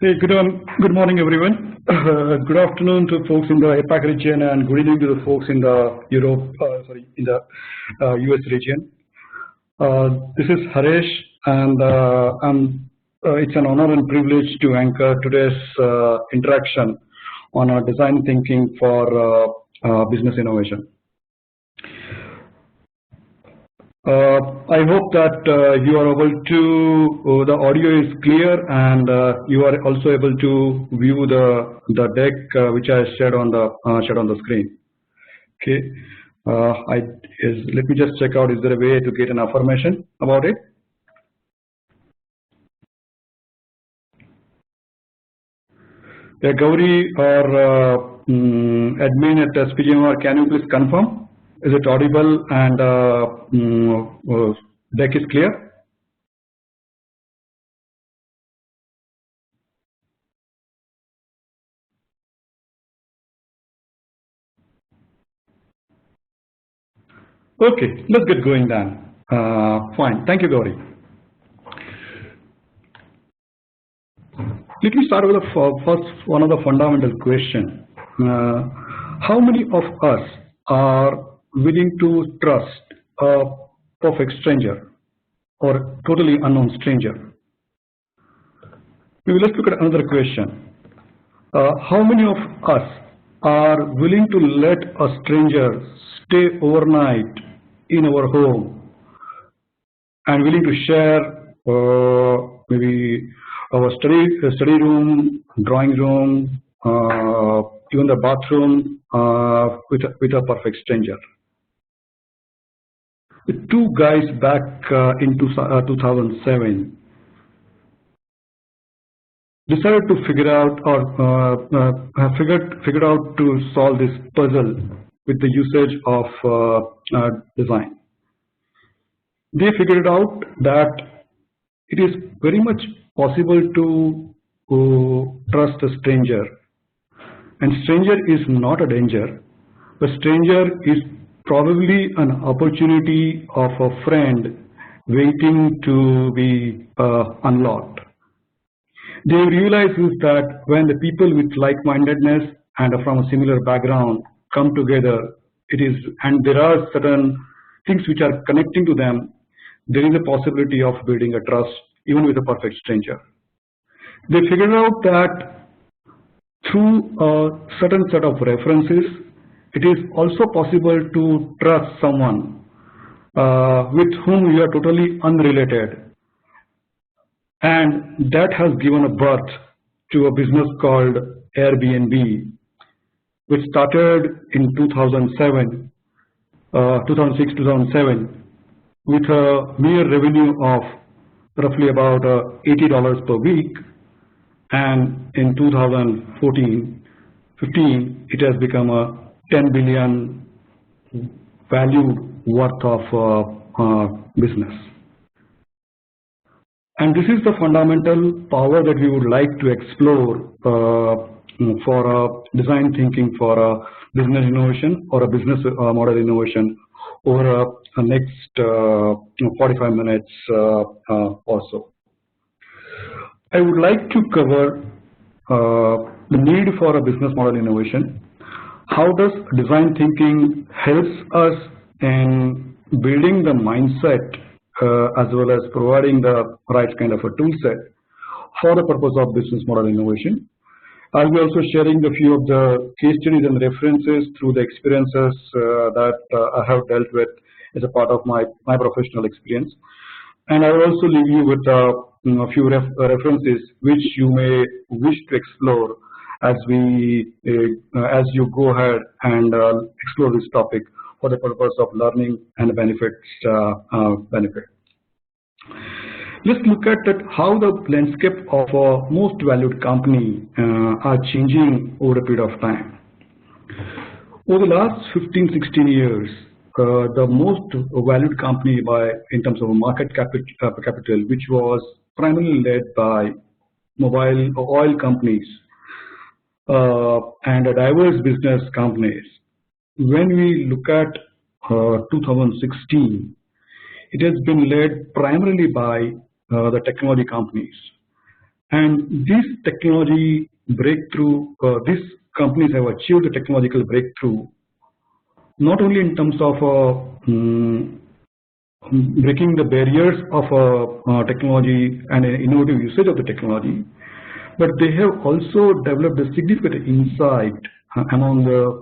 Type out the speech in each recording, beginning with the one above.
Hey, good morning, everyone. Good afternoon to folks in the APAC region, and good evening to the folks in the US region. This is Haresh, and it's an honor and privilege to anchor today's interaction on our design thinking for business innovation. I hope that you are able to, the audio is clear, and you are also able to view the deck which I shared on the screen. Okay, let me just check out. Is there a way to get an affirmation about it? Yeah, Gauri or admin at SPJIMR, can you please confirm? Is it audible and deck is clear? Okay, let's get going then. Fine, thank you, Gauri. Let me start with the first one of the fundamental question. How many of us are willing to trust a perfect stranger or totally unknown stranger? Maybe let's look at another question. How many of us are willing to let a stranger stay overnight in our home and willing to share maybe our study room, drawing room, even the bathroom with a perfect stranger? The two guys back in 2007 decided to figure out or figured out to solve this puzzle with the usage of design. They figured out that it is very much possible to trust a stranger, and stranger is not a danger. The stranger is probably an opportunity of a friend waiting to be unlocked. They realize is that when the people with like-mindedness and from a similar background come together, and there are certain things which are connecting to them, there is a possibility of building a trust even with a perfect stranger. They figured out that through a certain set of references, it is also possible to trust someone with whom you are totally unrelated. And that has given a birth to a business called Airbnb, which started in 2006, 2007, with a mere revenue of roughly about $80 per week. And in 2014-15, it has become a 10 billion value worth of business. And this is the fundamental power that we would like to explore for design thinking for a business innovation or a business model innovation over the next 45 minutes or so. I would like to cover the need for a business model innovation. How does design thinking helps us in building the mindset as well as providing the right kind of a tool set for the purpose of business model innovation. I'll be also sharing a few of the case studies and references through the experiences that I have dealt with as a part of my professional experience. And I will also leave you with a few references which you may wish to explore as you go ahead and explore this topic for the purpose of learning and benefit. Let's look at how the landscape of a most valued company are changing over a period of time. Over the last 15-16 years, the most valued company in terms of market capital, which was primarily led by mobile oil companies and diverse business companies. When we look at 2016, it has been led primarily by the technology companies. And this technology breakthrough, these companies have achieved the technological breakthrough not only in terms of breaking the barriers of technology and innovative usage of the technology, but they have also developed a significant insight among the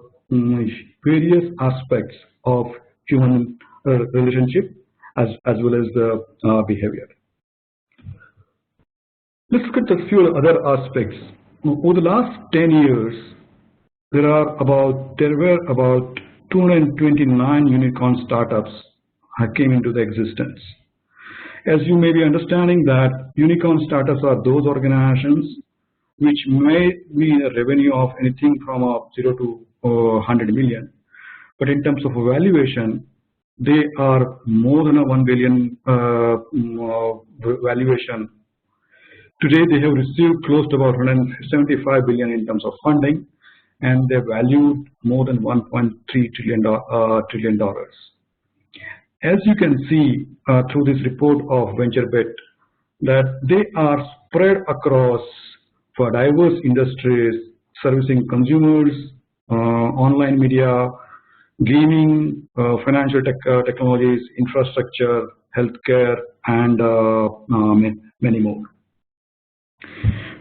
various aspects of human relationship as well as the behavior. Let's look at a few other aspects. Over the last 10 years, there were about 229 unicorn startups that came into the existence. As you may be understanding that unicorn startups are those organizations which may be a revenue of anything from 0 to 100 million, but in terms of valuation, they are more than a 1 billion valuation. Today, they have received close to about 175 billion in terms of funding, and they're valued more than $1.3 trillion. As you can see through this report of VentureBet, that they are spread across for diverse industries, servicing consumers, online media, gaming, financial technologies, infrastructure, healthcare, and many more.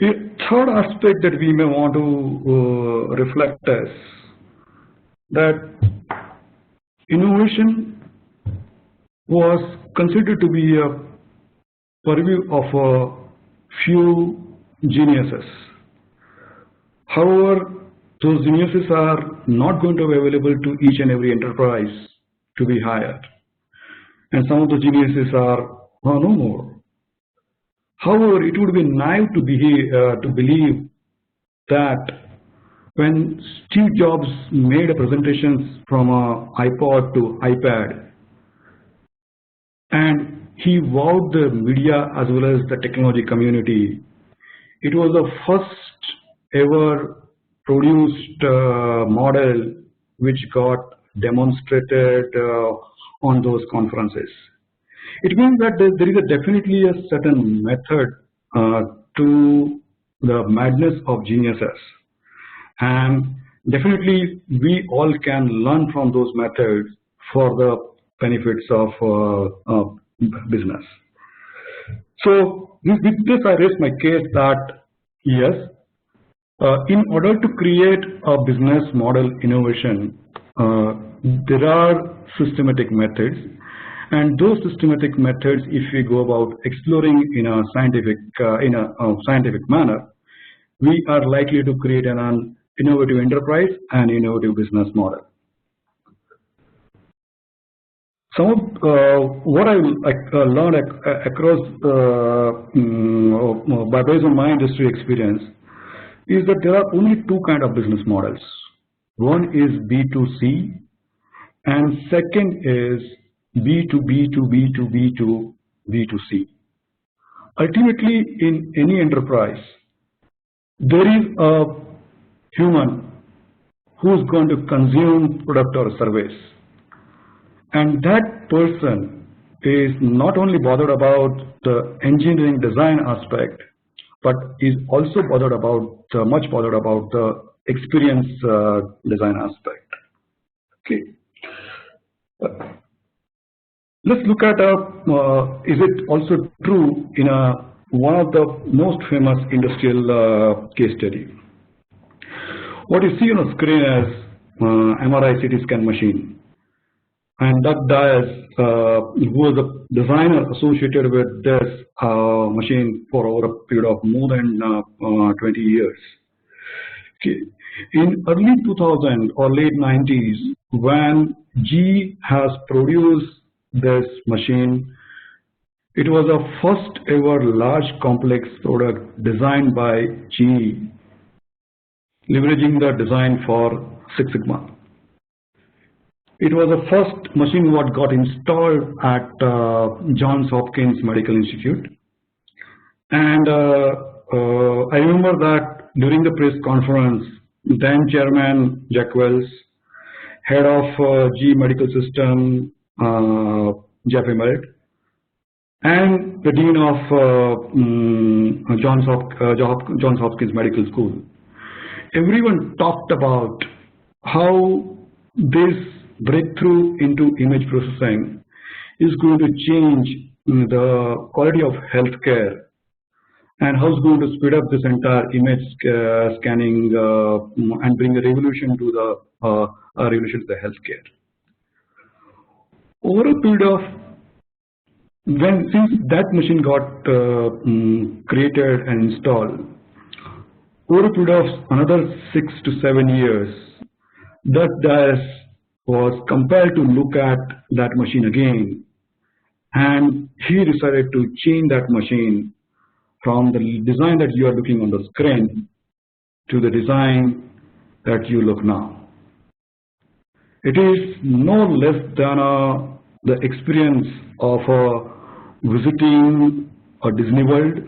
The third aspect that we may want to reflect is that innovation was considered to be a purview of a few geniuses. However, those geniuses are not going to be available to each and every enterprise to be hired, and some of the geniuses are no more. However, it would be naive to believe that when Steve Jobs made presentations from an iPod to iPad, and he wowed the media as well as the technology community, it was the first ever produced model which got demonstrated on those conferences. It means that there is definitely a certain method to the madness of geniuses, and definitely we all can learn from those methods for the benefits of business. So with this, I raise my case that yes, in order to create a business model innovation, there are systematic methods. And those systematic methods, if we go about exploring in a scientific manner, we are likely to create an innovative enterprise and innovative business model. Some of what I learned across based on my industry experience is that there are only two kinds of business models. One is B2C, and second is B2B to B2B to B2C. Ultimately, in any enterprise, there is a human who is going to consume product or service, and that person is not only bothered about the engineering design aspect, but is also much bothered about the experience design aspect. Okay. Let's look at is it also true in one of the most famous industrial case study. What you see on the screen is MRI CT scan machine, and Doug Dyson, who was a designer associated with this machine for over a period of more than 20 years. Okay. In early 2000 or late 90s, when GE has produced this machine, it was a first ever large complex product designed by GE, leveraging the design for Six Sigma. It was the first machine what got installed at Johns Hopkins Medical Institute, and I remember that during the press conference, then Chairman Jack Wells, head of GE Medical System Jeff Emmett, and the dean of Johns Hopkins Medical School. Everyone talked about how this breakthrough into image processing is going to change the quality of healthcare and how it's going to speed up this entire image scanning and bring a revolution to the healthcare. Over a period of since that machine got created and installed, over a period of another 6 to 7 years, that DAS was compelled to look at that machine again, and he decided to change that machine from the design that you are looking on the screen to the design that you look now. It is no less than the experience of visiting a Disney World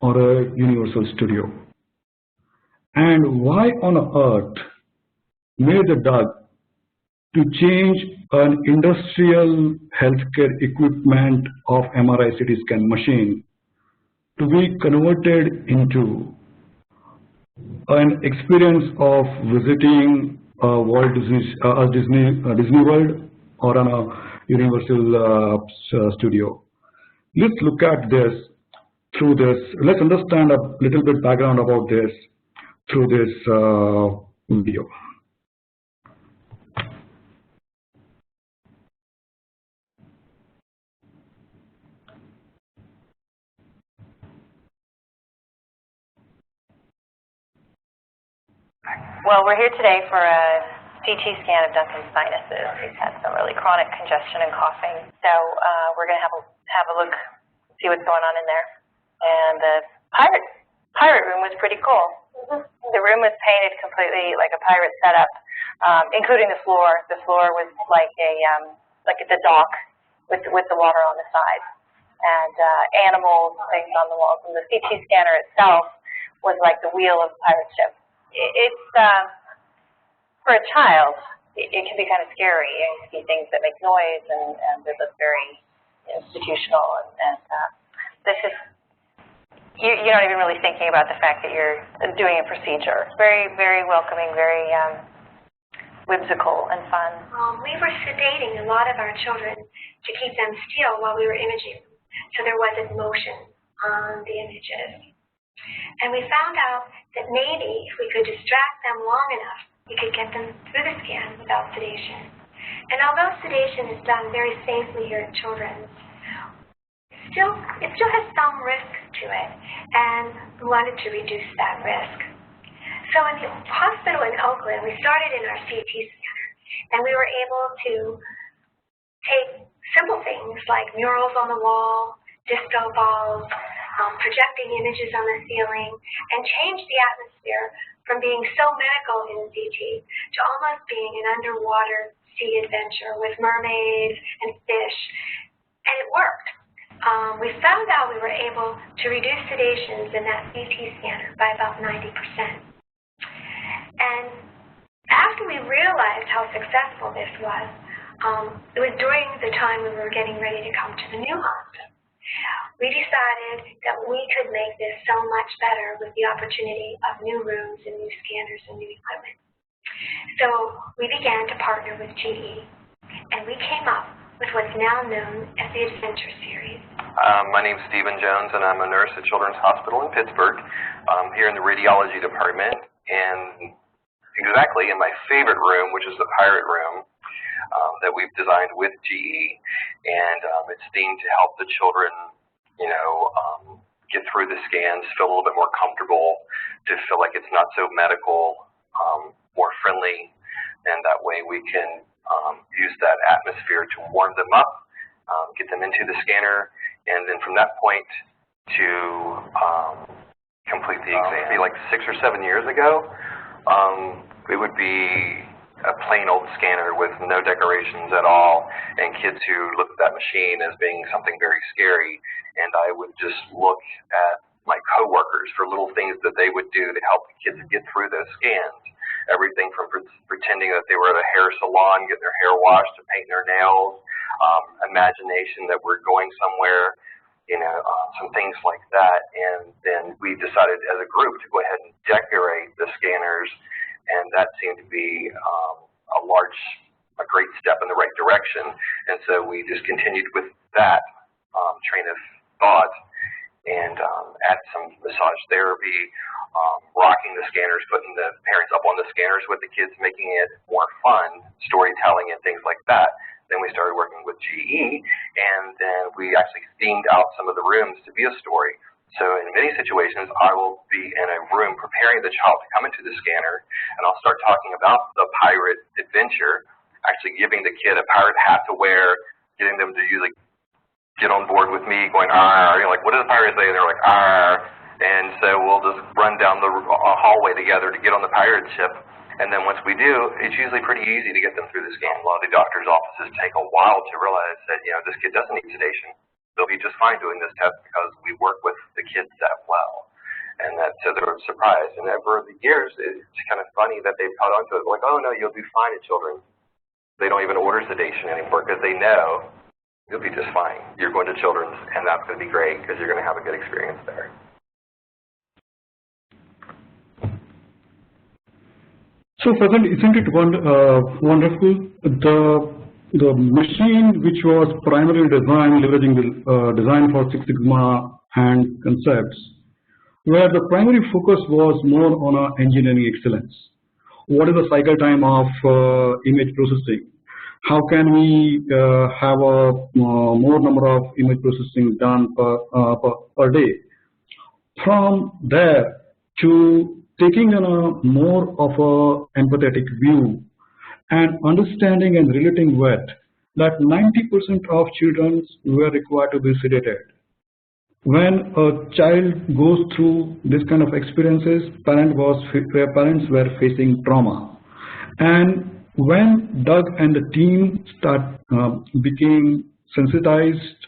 or a Universal Studio. And why on earth made the Doug to change an industrial healthcare equipment of MRI CT scan machine to be converted into an experience of visiting a Disney World or on a Universal Studio? Let's look at this through this. Let's understand a little bit background about this through this video. Well, we're here today for a CT scan of Duncan's sinuses. He's had some really chronic congestion and coughing. So we're going to have a look, see what's going on in there. And the pirate room was pretty cool. The room was painted completely like a pirate setup, including the floor. The floor was like at the dock with the water on the side, and animals, things on the walls. And the CT scanner itself was like the wheel of a pirate ship. It's for a child, it can be kind of scary. You see things that make noise, and they look very institutional. And this is you're not even really thinking about the fact that you're doing a procedure. It's very, very welcoming, very whimsical and fun. We were sedating a lot of our children to keep them still while we were imaging them, so there wasn't motion on the images. And we found out that maybe if we could distract them long enough, we could get them through the scan without sedation. And although sedation is done very safely here at Children's, it still has some risk to it, and we wanted to reduce that risk. So in the hospital in Oakland, we started in our CT scanner, and we were able to take simple things like murals on the wall, disco balls, projecting images on the ceiling, and change the atmosphere from being so medical in CT to almost being an underwater sea adventure with mermaids and fish, and it worked. We found out we were able to reduce sedations in that CT scanner by about 90%. And after we realized how successful this was, it was during the time we were getting ready to come to the new hospital. We decided that we could make this so much better with the opportunity of new rooms and new scanners and new equipment. So we began to partner with GE, and we came up with what's now known as the Adventure Series. My name's Stephen Jones, and I'm a nurse at Children's Hospital in Pittsburgh. I'm here in the radiology department, and exactly in my favorite room, which is the pirate room that we've designed with GE, and it's themed to help the children, get through the scans, feel a little bit more comfortable, to feel like it's not so medical, more friendly, and that way we can use that atmosphere to warm them up, get them into the scanner, and then from that point to complete the exam. Maybe like 6 or 7 years ago, it would be a plain old scanner with no decorations at all, and kids who looked at that machine as being something very scary, and I would just look at my coworkers for little things that they would do to help the kids get through those scans. Everything from pretending that they were at a hair salon, getting their hair washed, to painting their nails, imagination that we're going somewhere some things like that. And then we decided as a group to go ahead and decorate the scanners, and that seemed to be a great step in the right direction. And so we just continued with that train of thought and add some massage therapy, rocking the scanners, putting the parents up on the scanners with the kids, making it more fun, storytelling and things like that. Then we started working with GE, and then we actually themed out some of the rooms to be a story. So in many situations, I will be in a room preparing the child to come into the scanner, and I'll start talking about the pirate adventure, actually giving the kid a pirate hat to wear, getting them to usually get on board with me, going, "Arr," like, what does a pirate say? And they're like, "Arr." And so we'll just run down the hallway together to get on the pirate ship. And then once we do, it's usually pretty easy to get them through the scan. A lot of the doctor's offices take a while to realize that, this kid doesn't need sedation. They'll be just fine doing this test because we work with the kids that well. And so they're surprised. And over the years, it's kind of funny that they've caught on to it. Like, "Oh, no, you'll do fine in children." They don't even order sedation anymore because they know you'll be just fine. You're going to children's, and that's going to be great because you're going to have a good experience there. So, President, isn't it wonderful? The machine which was primarily designed leveraging the design for Six Sigma and concepts, where the primary focus was more on engineering excellence. What is the cycle time of image processing? How can we have a more number of image processing done per day? From there to taking on a more of a empathetic view and understanding and relating with that 90% of children were required to be sedated. When a child goes through this kind of experiences, parents were facing trauma. And when Doug and the team became sensitized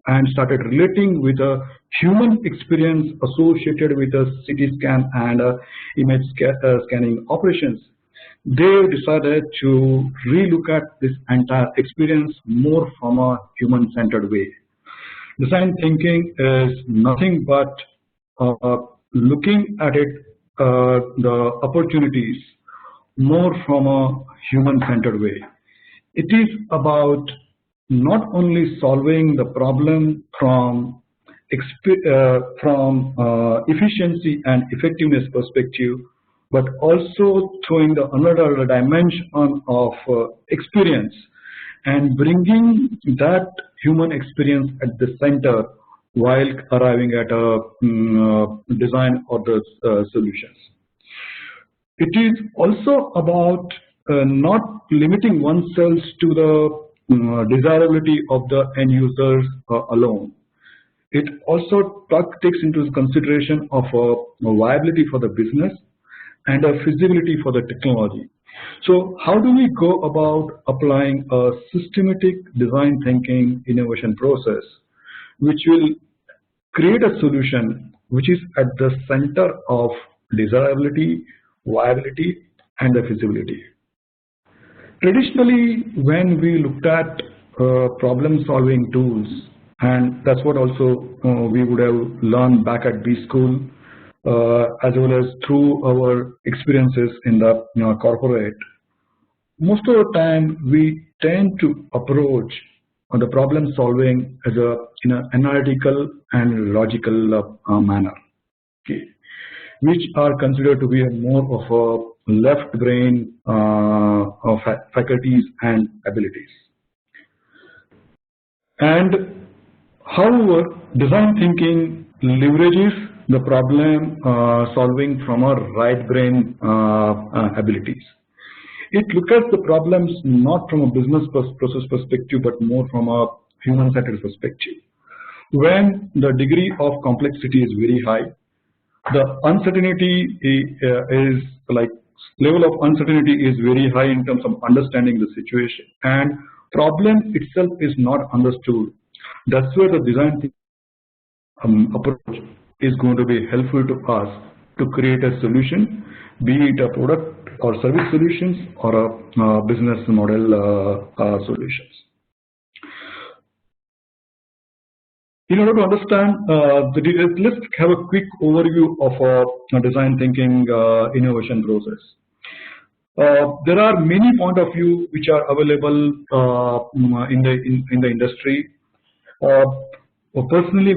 and started relating with a human experience associated with a CT scan and image scanning operations, they decided to relook at this entire experience more from a human-centered way. Design thinking is nothing but looking at it, the opportunities more from a human-centered way. It is about not only solving the problem from efficiency and effectiveness perspective, but also throwing the another dimension of experience and bringing that human experience at the center while arriving at a design or the solutions. It is also about not limiting oneself to the desirability of the end users alone. It also takes into consideration of viability for the business and a feasibility for the technology. So how do we go about applying a systematic design thinking innovation process which will create a solution which is at the center of desirability, viability, and the feasibility? Traditionally, when we looked at problem-solving tools, and that's what also we would have learned back at B School, as well as through our experiences in the corporate, most of the time we tend to approach the problem solving as in an analytical and logical manner, okay, which are considered to be more of a left brain of faculties and abilities. And however, design thinking leverages the problem solving from our right brain abilities. It looks at the problems not from a business process perspective, but more from a human-centered perspective. When the degree of complexity is very high, the uncertainty is like level of uncertainty is very high in terms of understanding the situation, and problem itself is not understood. That's where the design approach is going to be helpful to us to create a solution, be it a product or service solutions or a business model solutions. In order to understand the details, let's have a quick overview of a design thinking innovation process. There are many point of view which are available in the industry. Personally,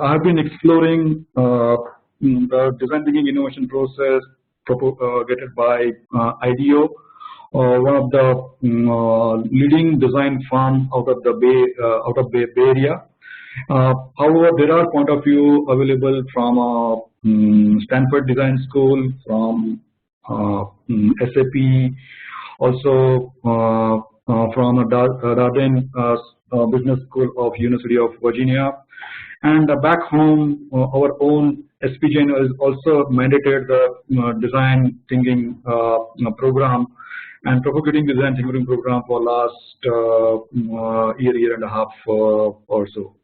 I have been exploring the design thinking innovation process propagated by IDEO, one of the leading design firm out of Bay Area. However, there are point of view available from Stanford Design School, from SAP, also from Darden Business School of University of Virginia, and back home, our own SPJIMR is also mandated the design thinking program and propagating design thinking program for last year and a half or so.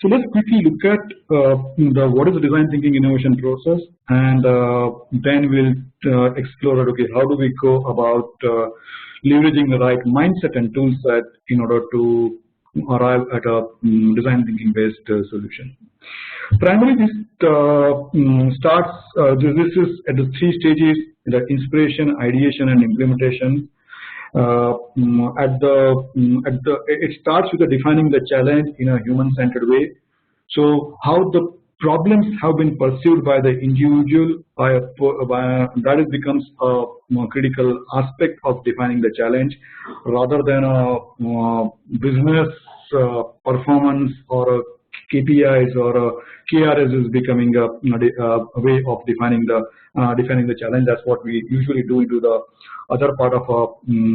So let's quickly look at what is the design thinking innovation process, and then we'll explore okay, how do we go about leveraging the right mindset and tool set in order to arrive at a design thinking based solution. Primarily, this starts. This is at the 3 stages: the inspiration, ideation, and implementation. It starts with defining the challenge in a human-centered way. So how the problems have been perceived by the individual, that becomes a more critical aspect of defining the challenge, rather than a business performance or a KPIs or a KRS is becoming a way of defining the challenge. That's what we usually do into the other part of a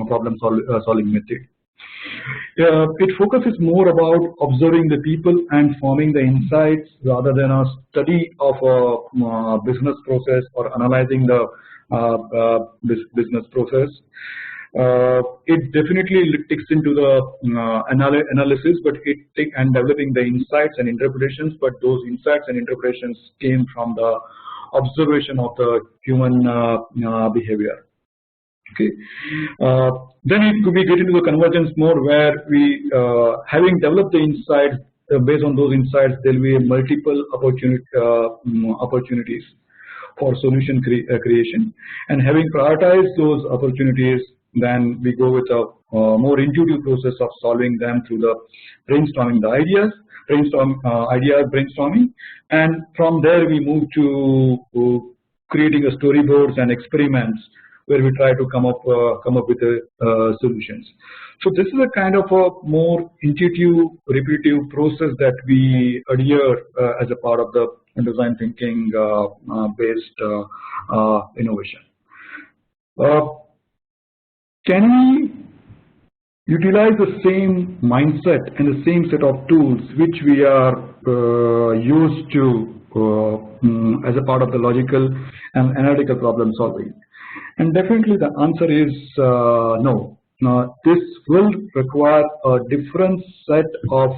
problem solving method. It focuses more about observing the people and forming the insights rather than a study of a business process or analyzing the business process. It definitely takes into the analysis, but and developing the insights and interpretations. But those insights and interpretations came from the observation of the human behavior. Okay. Then we get into the convergence mode, where we, having developed the insights, based on those insights, there will be multiple opportunities for solution creation, and having prioritized those opportunities, then we go with a more intuitive process of solving them through the brainstorming the ideas, brainstorming, and from there we move to creating a storyboards and experiments where we try to come up with solutions. So this is a kind of a more intuitive, repetitive process that we adhere as a part of the design thinking based innovation. Can we utilize the same mindset and the same set of tools which we are used to as a part of the logical and analytical problem solving? And definitely the answer is no. This will require a different set of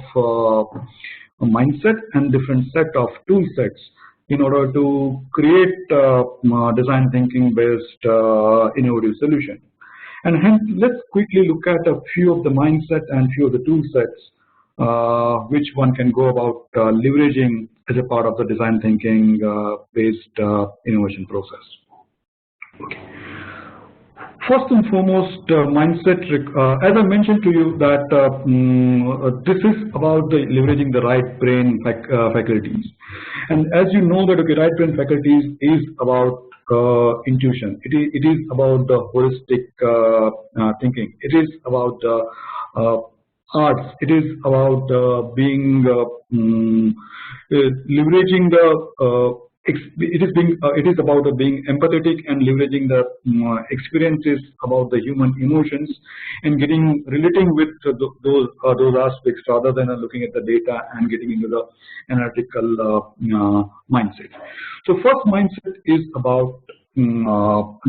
mindset and different set of tool sets in order to create design thinking based innovative solution. And hence, let's quickly look at a few of the mindset and few of the tool sets which one can go about leveraging as a part of the design thinking based innovation process. Okay. First and foremost, mindset, as I mentioned to you that this is about leveraging the right brain faculties. And as you know that okay, right brain faculties is about intuition. It is about the holistic thinking. It is about arts. It is about leveraging the it is about being empathetic and leveraging the experiences about the human emotions and relating with those aspects rather than looking at the data and getting into the analytical mindset. So first mindset is about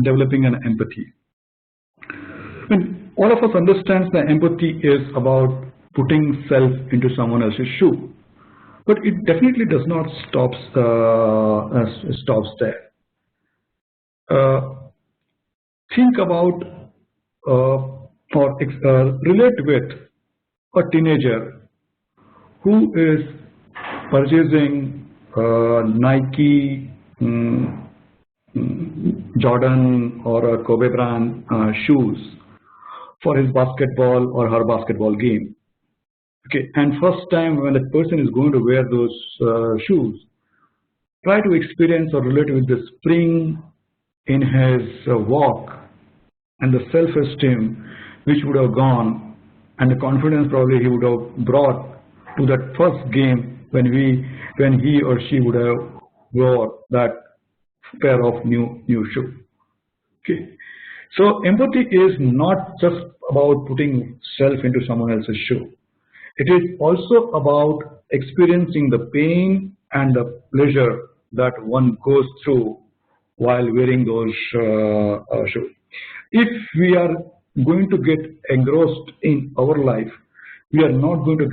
developing an empathy. When all of us understands that empathy is about putting self into someone else's shoe. But it definitely does not stops there. Think about or relate with a teenager who is purchasing Nike, Jordan or a Kobe brand shoes for his basketball or her basketball game. Okay, and first time when that person is going to wear those shoes, try to experience or relate with the spring in his walk and the self-esteem which would have gone, and the confidence probably he would have brought to that first game when he or she would have wore that pair of new shoe. Okay, so empathy is not just about putting self into someone else's shoe. It is also about experiencing the pain and the pleasure that one goes through while wearing those shoes. If we are going to get engrossed in our life, we are not going to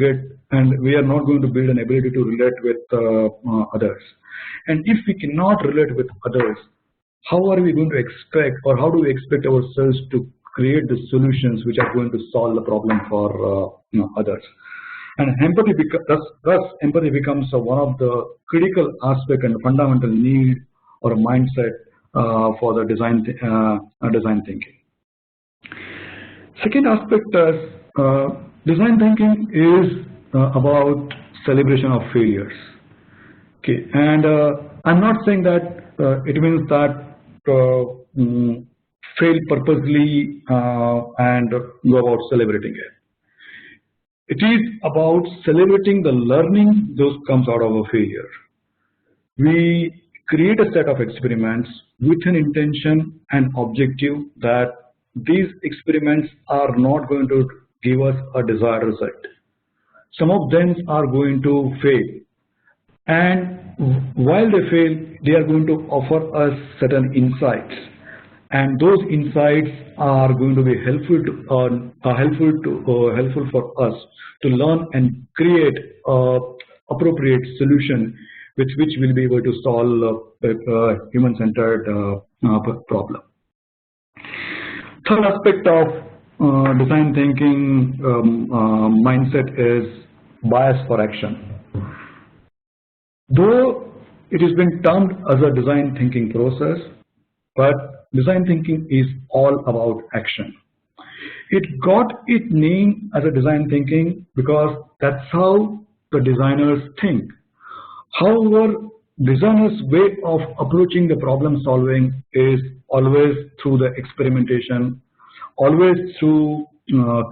build an ability to relate with others. And if we cannot relate with others, how are we going to expect, or how do we expect ourselves to create the solutions which are going to solve the problem for others? And empathy becomes one of the critical aspect and fundamental need or mindset for the design thinking. Second aspect is design thinking is about celebration of failures. Okay, and I'm not saying that it means that fail purposely and go about celebrating it. It is about celebrating the learning that comes out of a failure. We create a set of experiments with an intention and objective that these experiments are not going to give us a desired result. Some of them are going to fail, and while they fail, they are going to offer us certain insights, and those insights are going to be helpful for us to learn and create appropriate solution with which we'll be able to solve a human-centered problem. Third aspect of design thinking mindset is bias for action. Though it has been termed as a design thinking process, but design thinking is all about action. It got its name as a design thinking because that's how the designers think. However, designers' way of approaching the problem solving is always through the experimentation, always through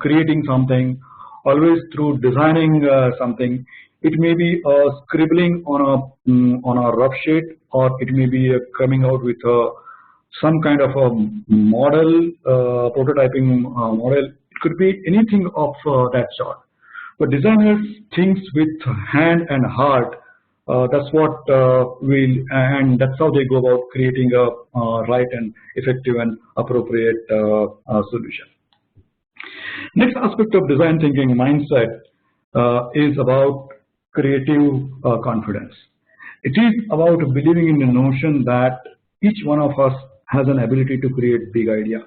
creating something, always through designing something. It may be scribbling on a rough sheet, or it may be coming out with some kind of a model, prototyping model. It could be anything of that sort. But designers think with hand and heart. That's what and that's how they go about creating a right and effective and appropriate solution. Next aspect of design thinking mindset is about creative confidence. It is about believing in the notion that each one of us has an ability to create big idea,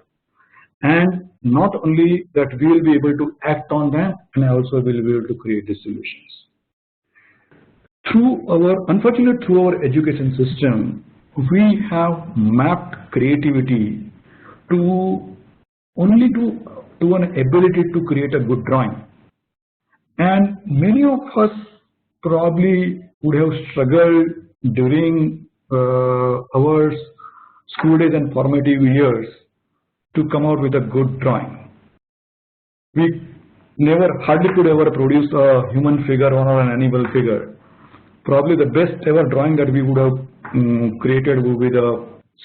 and not only that we will be able to act on them, and also will be able to create the solutions. Unfortunately, through our education system, we have mapped creativity to only to an ability to create a good drawing, and many of us probably would have struggled during our school days and formative years to come out with a good drawing. We hardly could ever produce a human figure or an animal figure. Probably the best ever drawing that we would have created would be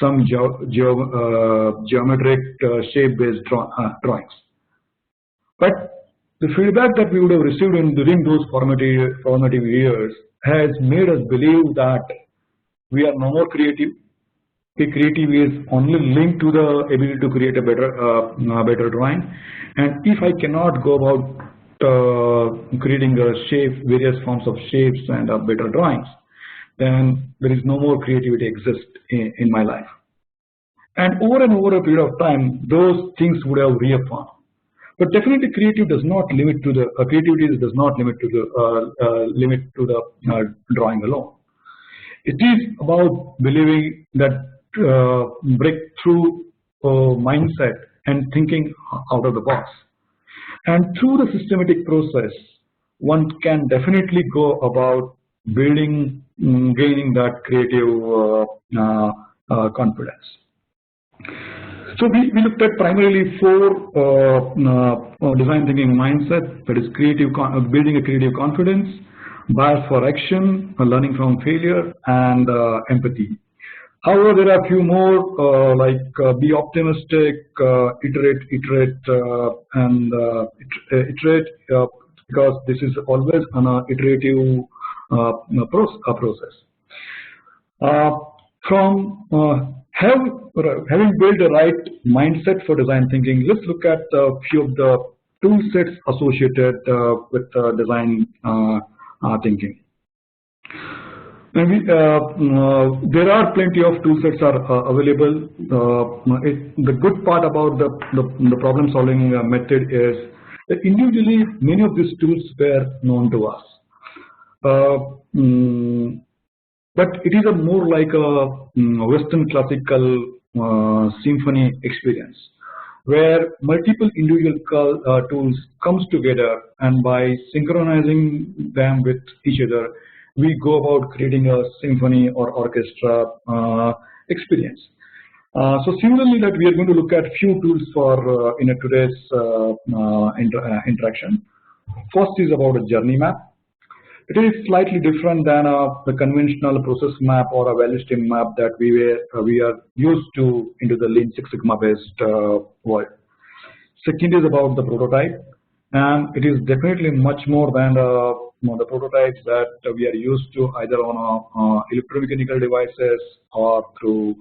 some geometric shape-based drawings. But the feedback that we would have received during those formative years has made us believe that we are no more creative. Creative is only linked to the ability to create a better drawing, and if I cannot go about creating various forms of shapes and better drawings, then there is no more creativity exist in my life. And over a period of time, those things would have reaffirmed. But definitely, creativity does not limit to the drawing alone. It is about believing that breakthrough mindset and thinking out of the box. And through the systematic process, one can definitely go about building, gaining that creative confidence. So we looked at primarily 4 design thinking mindset, that is building a creative confidence, bias for action, learning from failure, and empathy. However, there are a few more like be optimistic, iterate, because this is always an iterative process. Having built the right mindset for design thinking, let's look at a few of the tool sets associated with design thinking. There are plenty of tool sets are available. The good part about the problem solving method is that individually many of these tools were known to us. But it is more like a Western classical symphony experience, where multiple individual tools comes together, and by synchronizing them with each other, we go about creating a symphony or orchestra experience. So similarly, that we are going to look at few tools for in today's interaction. First is about a journey map. It is slightly different than the conventional process map or a value stream map that we are used to into the Lean Six Sigma based world. Second is about the prototype, and it is definitely much more than the prototypes that we are used to either on electromechanical devices or through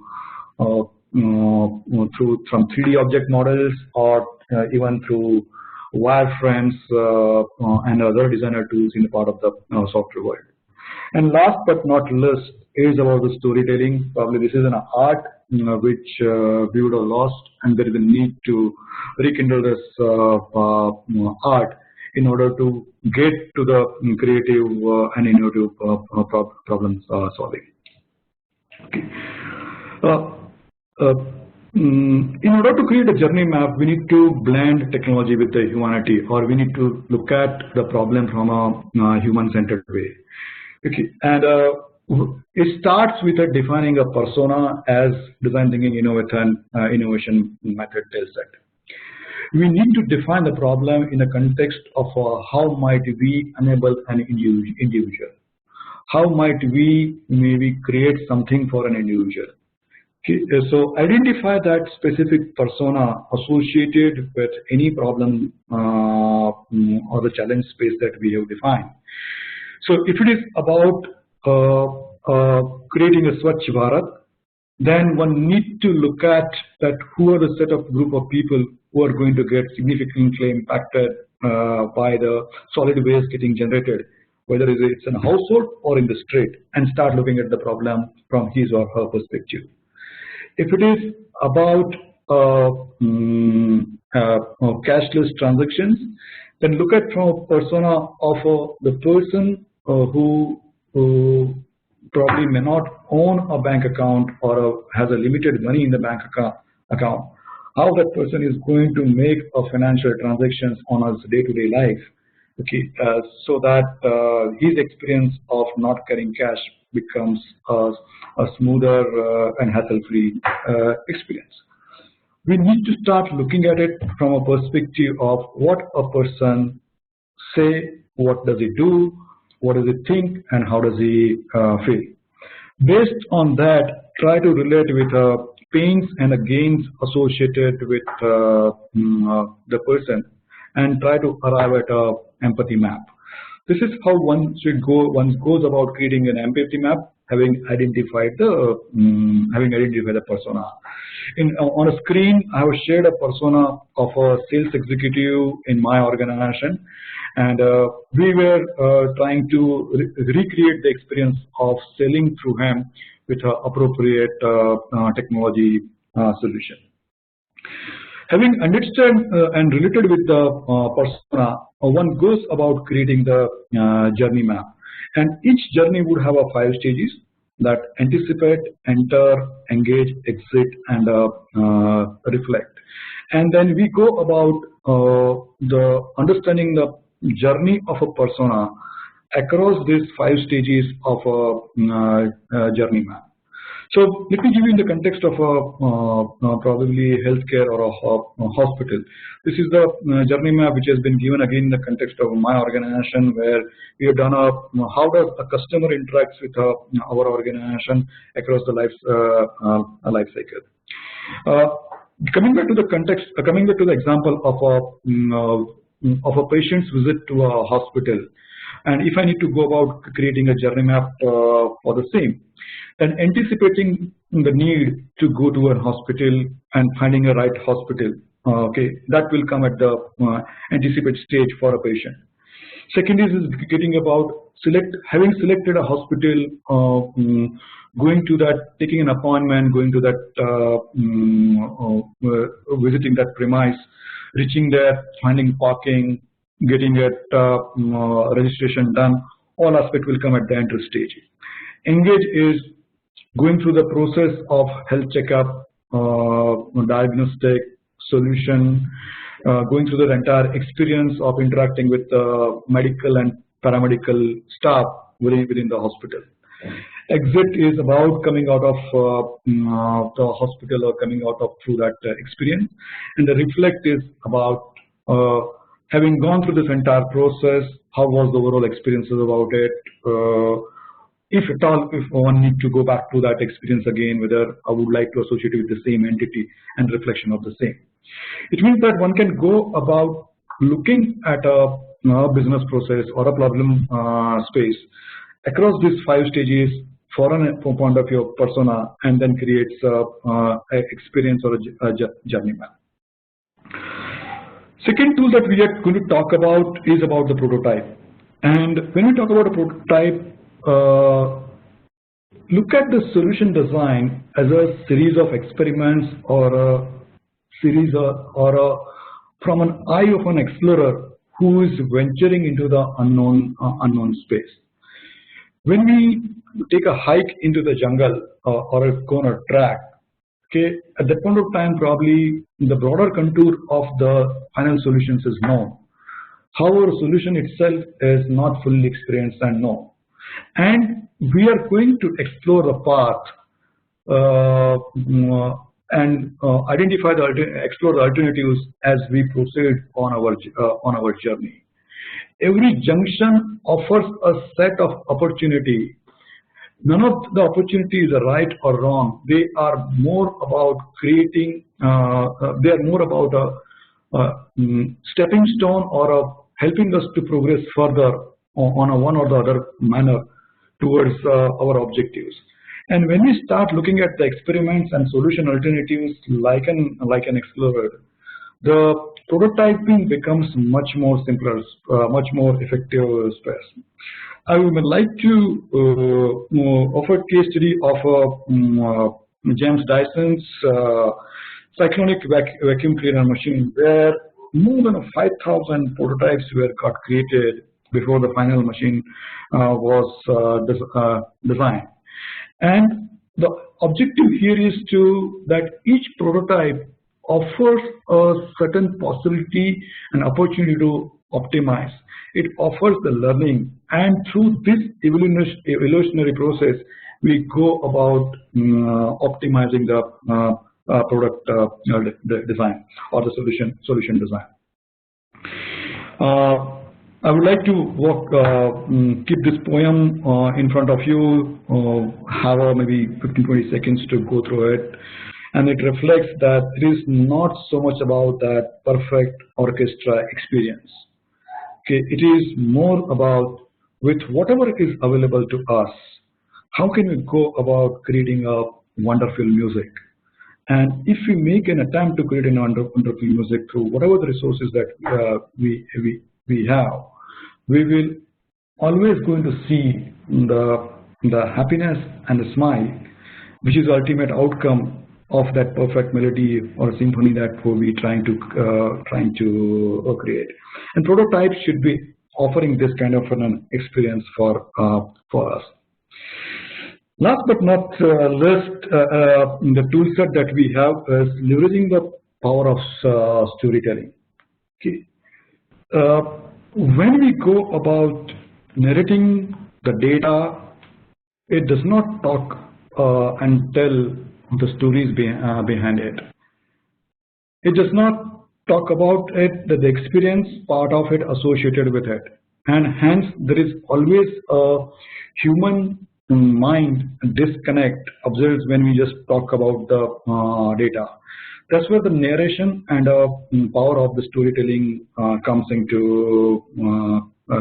some 3D object models, or even through wireframes and other designer tools in the part of the software world. And last but not least is about the storytelling. Probably this is an art which we would have lost, and there is a need to rekindle this art in order to get to the creative and innovative problem solving. Okay. In order to create a journey map, we need to blend technology with the humanity, or we need to look at the problem from a human-centered way. Okay, and it starts with defining a persona, as design thinking innovation method tells that. We need to define the problem in the context of how might we enable an individual, how might we maybe create something for an individual. So identify that specific persona associated with any problem or the challenge space that we have defined. So if it is about creating a Swachh Bharat, then one needs to look at that who are the set of group of people who are going to get significantly impacted by the solid waste getting generated, whether it's in a household or in the street, and start looking at the problem from his or her perspective. If it is about cashless transactions, then look at from a persona of the person who probably may not own a bank account or has a limited money in the bank account. How that person is going to make a financial transactions on his day-to-day life, okay, so that his experience of not carrying cash becomes a smoother and hassle-free experience. We need to start looking at it from a perspective of what a person say, what does he do, what does he think, and how does he feel. Based on that, try to relate with pains and the gains associated with the person, and try to arrive at an empathy map. This is how one goes about creating an empathy map, having identified the persona. On a screen, I have shared a persona of a sales executive in my organization, and we were trying to recreate the experience of selling through him with an appropriate technology solution. Having understood and related with the persona, one goes about creating the journey map. And each journey would have 5 stages that anticipate, enter, engage, exit, and reflect. And then we go about the understanding the journey of a persona across these 5 stages of a journey map. So let me give you in the context of probably healthcare or a hospital. This is the journey map which has been given again in the context of my organization, where we have done how does a customer interacts with our organization across the life cycle. Coming back to the context, coming back to the example of a patient's visit to a hospital, and if I need to go about creating a journey map for the same, then anticipating the need to go to a hospital and finding a right hospital, okay, that will come at the anticipate stage for a patient. Second is getting about having selected a hospital, going to that, taking an appointment, going to that, visiting that premise, reaching there, finding parking, getting it registration done. All aspects will come at the entry stage. Engage is going through the process of health checkup, diagnostic, solution, going through the entire experience of interacting with medical and paramedical staff within the hospital. Exit is about coming out of the hospital or coming out of through that experience. And the reflect is about having gone through this entire process, how was the overall experiences about it, if at all, if one need to go back to that experience again, whether I would like to associate it with the same entity and reflection of the same. It means that one can go about looking at a business process or a problem space across these 5 stages from point of view of persona, and then creates a experience or a journey map. Second tool that we are going to talk about is about the prototype. And when we talk about a prototype, look at the solution design as a series of experiments or a series from an eye of an explorer who is venturing into the unknown space. When we take a hike into the jungle or go on a track, okay, at that point of time, probably the broader contour of the final solutions is known. However, solution itself is not fully experienced and known. And we are going to explore the path and explore the alternatives as we proceed on our journey. Every junction offers a set of opportunity. None of the opportunities are right or wrong. They are more about creating. They are more about a stepping stone or helping us to progress further on a one or the other manner towards our objectives. And when we start looking at the experiments and solution alternatives like an explorer, the prototyping becomes much more simpler, much more effective space. I would like to offer a case study of James Dyson's cyclonic vacuum cleaner machine, where more than 5,000 prototypes got created before the final machine was designed. And the objective here is that each prototype offers a certain possibility and opportunity to optimize. It offers the learning, and through this evolutionary process, we go about optimizing the product design or the solution design. I would like to keep this poem in front of you, have maybe 15-20 seconds to go through it, and it reflects that it is not so much about that perfect orchestra experience. Okay, it is more about, with whatever is available to us, how can we go about creating a wonderful music? And if we make an attempt to create a wonderful music through whatever the resources that we have, we will always going to see the happiness and the smile, which is the ultimate outcome of that perfect melody or symphony that we're trying to create. And prototypes should be offering this kind of an experience for us. Last but not least, the tool set that we have is leveraging the power of storytelling. Okay. When we go about narrating the data, it does not talk and tell the stories behind it. It does not talk about it, the experience part of it associated with it, and hence there is always a human mind disconnect observes when we just talk about the data. That's where the narration and power of the storytelling comes into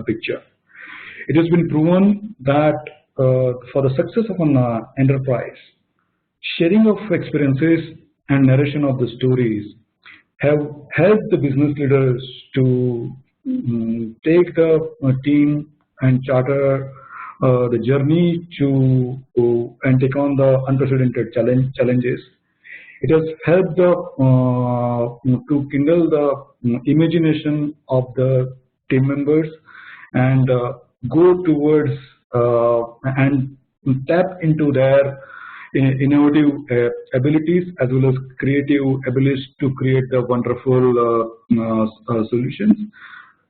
picture. It has been proven that for the success of an enterprise, sharing of experiences and narration of the stories have helped the business leaders to take the team and charter the journey to and take on the unprecedented challenges. It has helped to kindle the imagination of the team members and go towards and tap into their innovative abilities as well as creative abilities to create the wonderful solutions.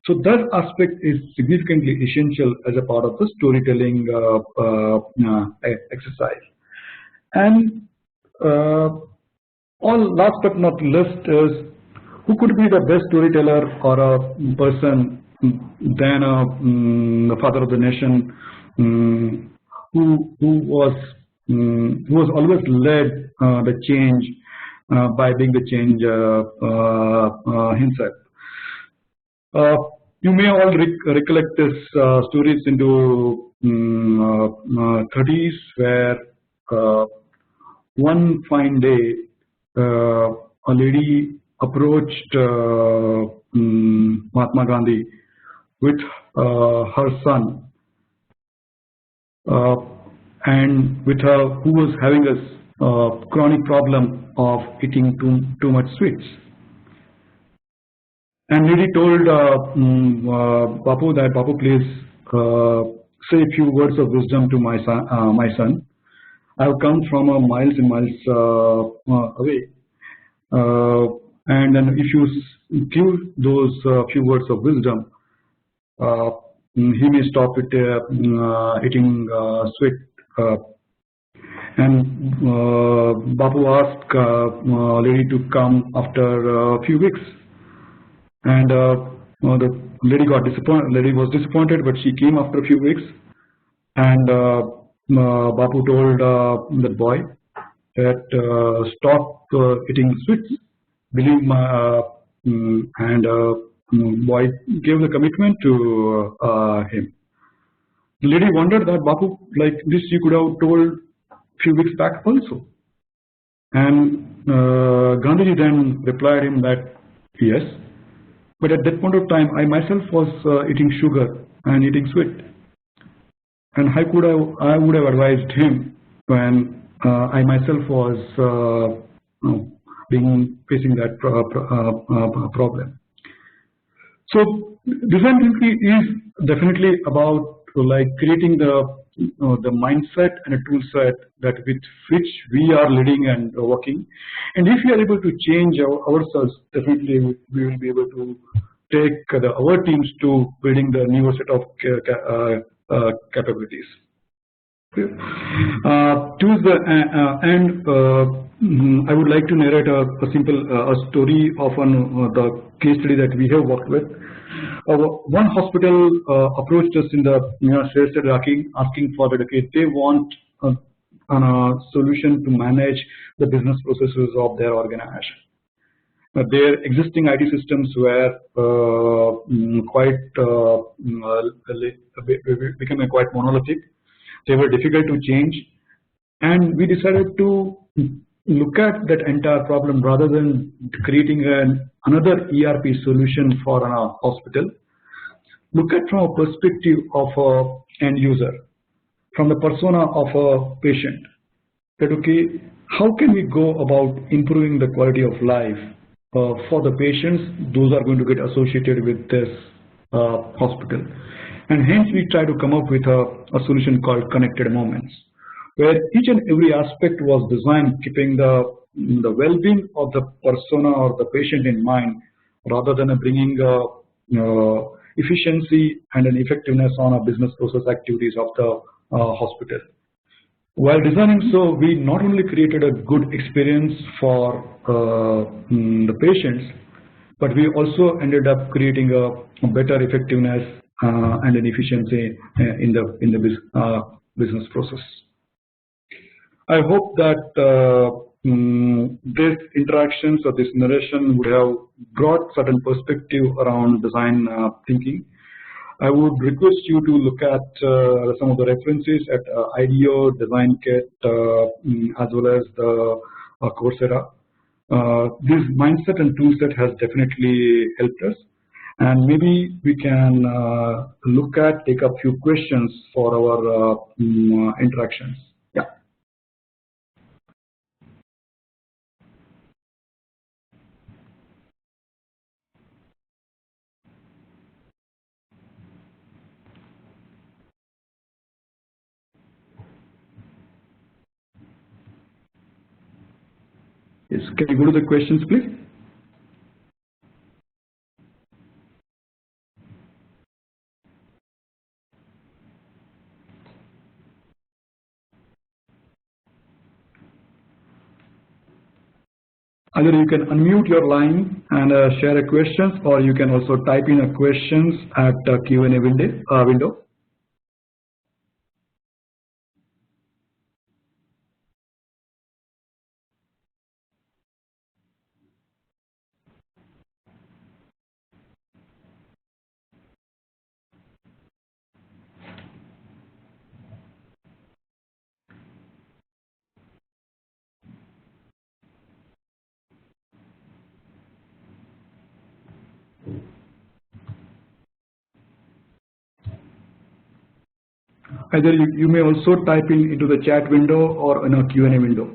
So that aspect is significantly essential as a part of the storytelling exercise. And last but not least is who could be the best storyteller or a person than the father of the nation, who was always led the change by being the change himself. You may all recollect this stories into 30s where one fine day a lady approached Mahatma Gandhi with her son and with her who was having a chronic problem of eating too much sweets. And lady told Bapu that, Bapu, please say a few words of wisdom to my son. I have come from miles and miles away, and then if you give those few words of wisdom, he may stop eating sweet. And Bapu asked lady to come after a few weeks. And the lady got disappointed. Lady was disappointed, but she came after a few weeks. And Bapu told that boy that stop eating sweets. Believe my and boy gave the commitment to him. The lady wondered that Bapu, like this, you could have told few weeks back also. And Gandhiji then replied him that yes. But at that point of time, I myself was eating sugar and eating sweet, and I would have advised him when I myself was facing that problem. So design thinking is definitely about like creating the mindset and a tool set that with which we are leading and working, and if we are able to change ourselves, definitely we will be able to take our teams to building the newer set of capabilities. To the end, I would like to narrate a simple story of the case study that we have worked with. One hospital approached us in the United States asking for that they want a solution to manage the business processes of their organization. Their existing IT systems were becoming quite monolithic. They were difficult to change, and we decided to look at that entire problem rather than creating another ERP solution for a hospital. Look at from a perspective of an end user, from the persona of a patient. That okay, how can we go about improving the quality of life for the patients? Those are going to get associated with this hospital, and hence we try to come up with a solution called connected moments, where each and every aspect was designed keeping the well-being of the persona or the patient in mind, rather than bringing efficiency and an effectiveness on a business process activities of the hospital. While designing so, we not only created a good experience for the patients, but we also ended up creating a better effectiveness and an efficiency in the business process. I hope that this interactions or this narration would have brought certain perspective around design thinking. I would request you to look at some of the references at IDEO, Design Kit, as well as the Coursera. This mindset and toolset has definitely helped us, and maybe we can take a few questions for our interactions. Yeah. Yes, can you go to the questions, please? Either you can unmute your line and share a questions, or you can also type in a questions at the Q&A window. Either you may also type into the chat window or in a Q&A window.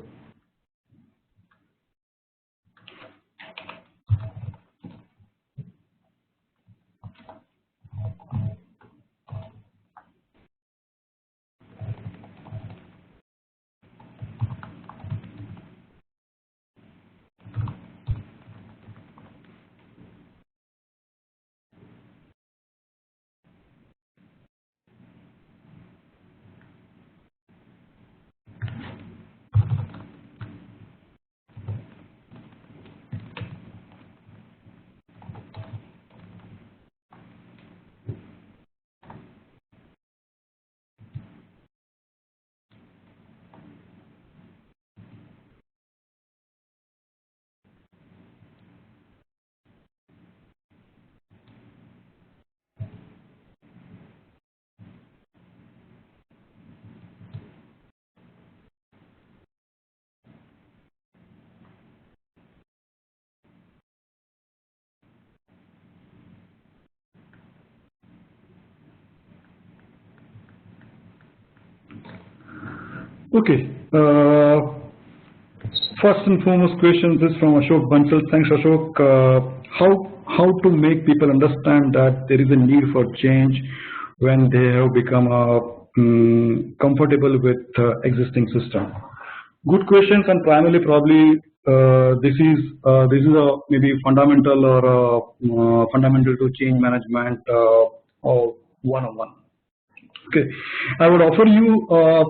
Okay. First and foremost question is from Ashok Bansal. Thanks, Ashok. How to make people understand that there is a need for change when they have become comfortable with existing system? Good questions, and primarily probably this is a maybe fundamental or fundamental to change management or 101. Okay, I would offer you a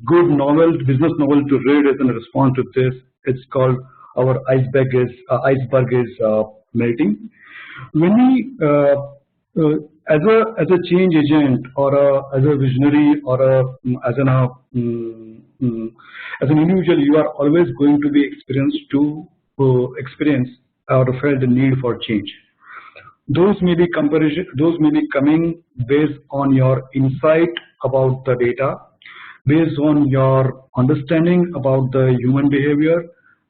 good novel, business novel to read as a response to this. It's called Our Iceberg is Melting. When we, as a change agent or as a visionary or as an individual, you are always going to be experienced or felt the need for change. Those may be coming based on your insight about the data, based on your understanding about the human behavior,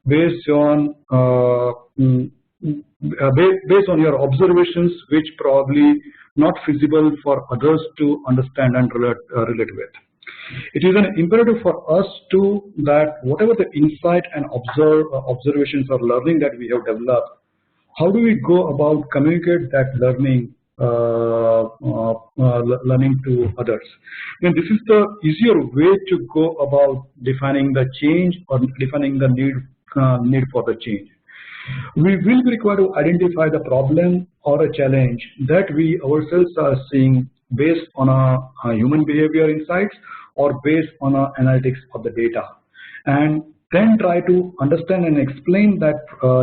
based on your observations, which probably not feasible for others to understand and relate with. It is an imperative for us to that whatever the insight and observations or learning that we have developed, how do we go about communicate that learning to others? And this is the easier way to go about defining the change or defining the need for the change. We will be required to identify the problem or a challenge that we ourselves are seeing based on a human behavior insights or based on analytics of the data, and then try to understand and explain that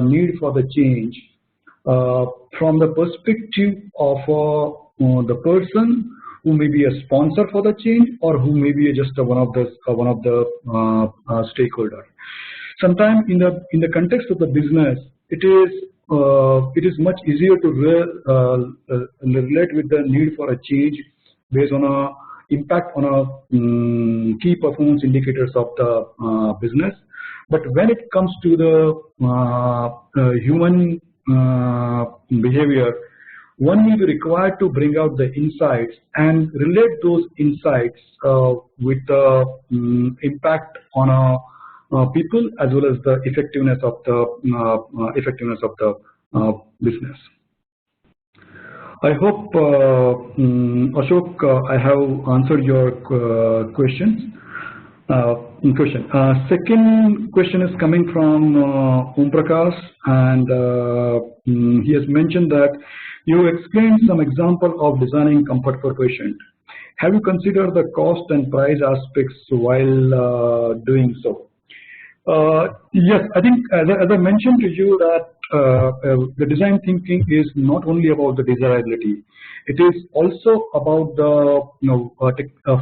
need for the change from the perspective of the person who may be a sponsor for the change or who may be just one of the stakeholders. Sometimes in the context of the business, it is much easier to relate with the need for a change based on a impact on a key performance indicators of the business. But when it comes to the human behavior, one will be required to bring out the insights and relate those insights with the impact on people as well as the effectiveness of the business. I hope Ashok, I have answered your question. Second question is coming from Om Prakash, and he has mentioned that you explained some example of designing comfort for patient. Have you considered the cost and price aspects while doing so? Yes, I think as I mentioned to you that the design thinking is not only about the desirability, it is also about the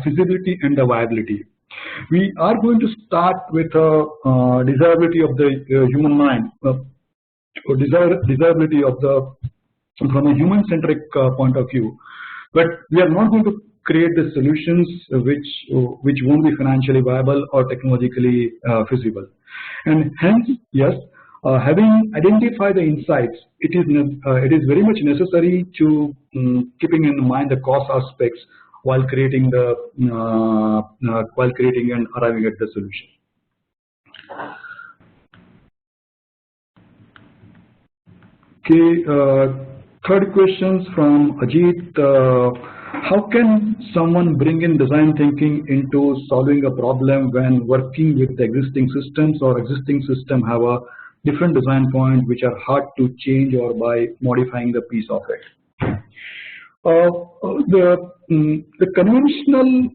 feasibility and the viability. We are going to start with desirability of the human mind, or desirability of the from a human-centric point of view, but we are not going to create the solutions which won't be financially viable or technologically feasible. And hence, yes, having identified the insights, it is very much necessary to keeping in mind the cost aspects while creating and arriving at the solution. Okay, third questions from Ajit. How can someone bring in design thinking into solving a problem when working with the existing systems, or existing system have a different design point which are hard to change or by modifying the piece of it? The conventional,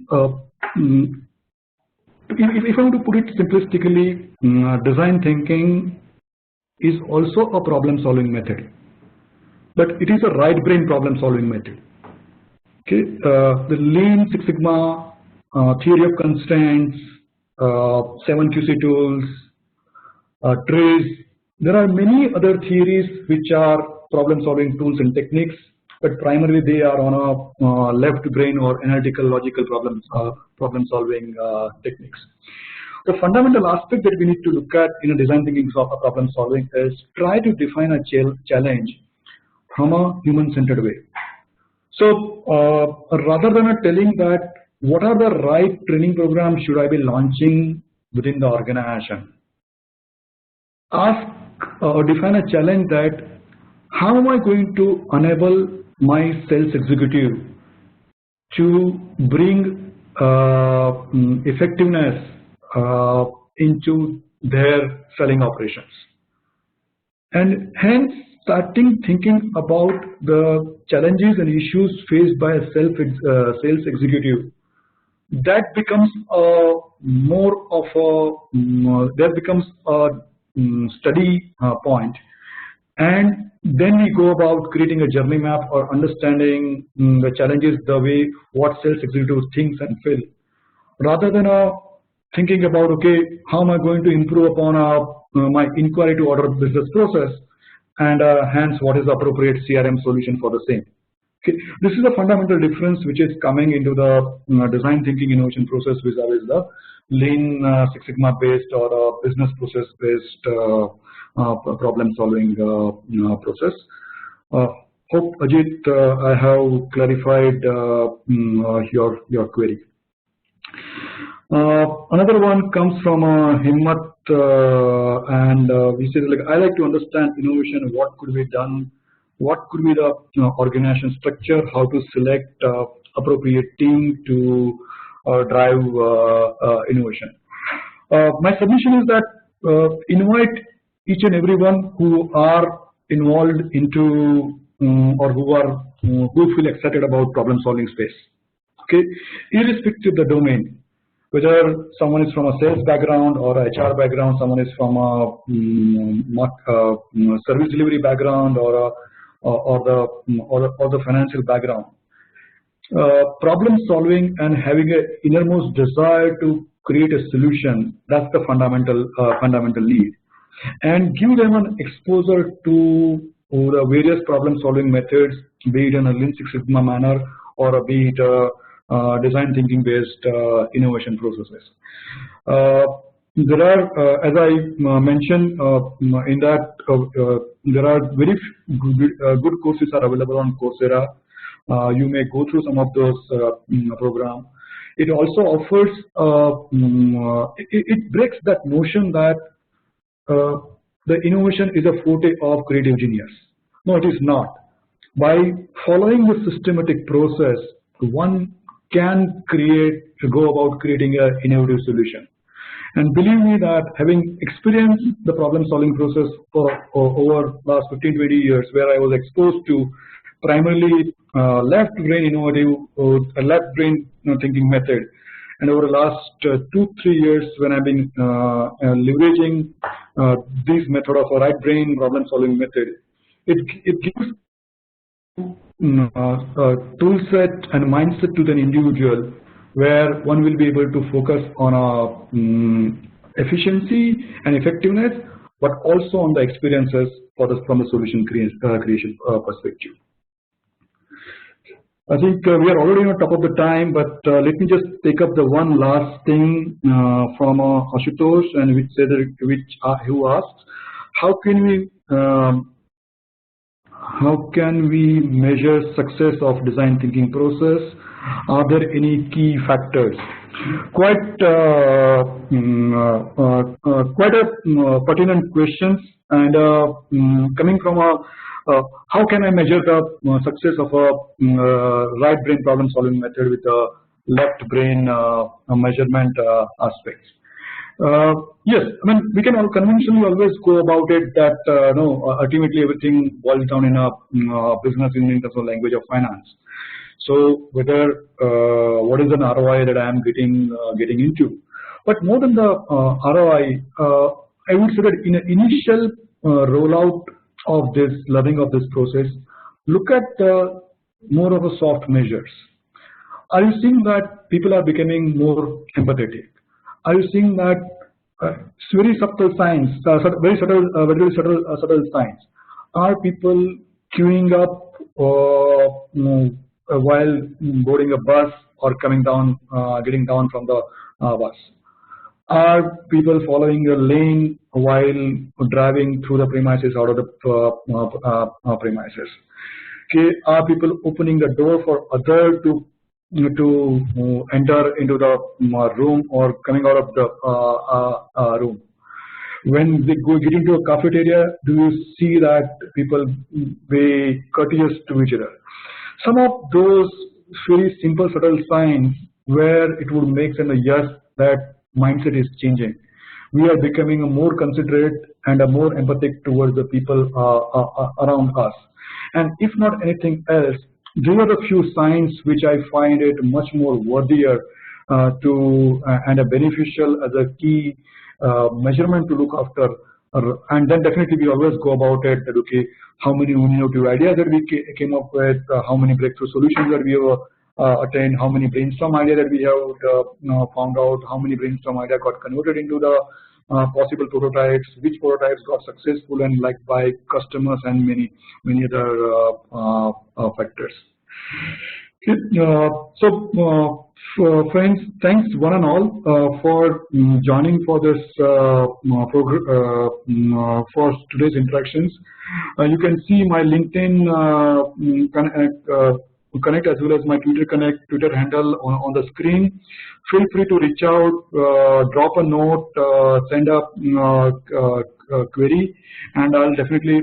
if I want to put it simplistically, design thinking is also a problem solving method, but it is a right brain problem solving method. Okay, the Lean Six Sigma, theory of constraints, 7 QC tools, trace. There are many other theories which are problem solving tools and techniques, but primarily they are on a left brain or analytical logical problem solving techniques. The fundamental aspect that we need to look at in a design thinking problem solving is try to define a challenge from a human-centered way. So rather than telling that what are the right training programs should I be launching within the organization, ask or define a challenge that how am I going to enable my sales executive to bring effectiveness into their selling operations, and hence starting thinking about the challenges and issues faced by a sales executive. That becomes more of a study point, and then we go about creating a journey map or understanding the challenges the way what sales executives thinks and feel, rather than thinking about, okay, how am I going to improve upon my inquiry to order business process, and hence what is the appropriate CRM solution for the same. Okay. This is a fundamental difference which is coming into the design thinking innovation process vis-a-vis the Lean Six Sigma based or business process based problem solving process. Hope Ajit I have clarified your query. Another one comes from Himmat, and we say like, I like to understand innovation. What could be done? What could be the organization structure? How to select appropriate team to drive innovation? My submission is that invite each and everyone who are involved into or who feel excited about problem solving space. Okay, irrespective of the domain, whether someone is from a sales background or a HR background, someone is from a service delivery background or the financial background. Problem solving and having an innermost desire to create a solution, that's the fundamental need, and give them an exposure to the various problem solving methods, be it in a Lean Six Sigma manner or be it design thinking based innovation processes. There are, as I mentioned in that, there are very good courses are available on Coursera. You may go through some of those programs. It also offers, it breaks that notion that the innovation is a forte of creative genius. No, it is not. By following the systematic process, one can go about creating an innovative solution. And believe me that having experienced the problem solving process for over last 15-20 years, where I was exposed to primarily left brain innovative left brain thinking method, and over the last 2-3 years when I've been leveraging this method of a right brain problem solving method, it gives tool set and mindset to the individual where one will be able to focus on efficiency and effectiveness, but also on the experiences from the solution creation perspective. I think we are already on top of the time, but let me just take up the one last thing from Ashutosh, and who asks, how can we measure success of design thinking process? Are there any key factors? Quite a pertinent questions, and coming from how can I measure the success of a right brain problem solving method with a left brain measurement aspects? Yes, I mean we can conventionally always go about it that no, ultimately everything boils down in a business in terms of language of finance. So whether what is an ROI that I am getting into, but more than the ROI, I would say that in an initial rollout of this learning of this process, look at more of a soft measures. Are you seeing that people are becoming more empathetic? Are you seeing that very subtle signs, very subtle signs? Are people queuing up while boarding a bus or coming down, getting down from the bus? Are people following a lane while driving through the premises out of the premises? Okay, are people opening the door for others to enter into the room or coming out of the room? When they get into a cafeteria, do you see that people be courteous to each other? Some of those very simple subtle signs where it would make sense, yes, that mindset is changing. We are becoming more considerate and more empathic towards the people around us. And if not anything else, these are the few signs which I find it much more worthier and a beneficial as a key measurement to look after. And then definitely we always go about it that okay, how many innovative ideas that we came up with, how many breakthrough solutions that we have attained, how many brainstorm ideas that we have found out, how many brainstorm ideas got converted into the possible prototypes, which prototypes got successful and liked by customers, and many other factors. So friends, thanks one and all for joining for this for today's interactions. You can see my LinkedIn Connect as well as my Twitter handle on the screen. Feel free to reach out, drop a note, send a query, and I'll definitely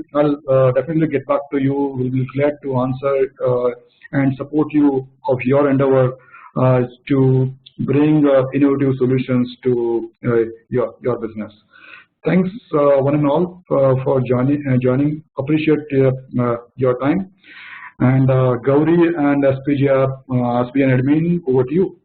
get back to you. We'll be glad to answer and support you of your endeavor to bring innovative solutions to your business. Thanks one and all for joining. Appreciate your time. And Gauri and SPJIMR admin, over to you.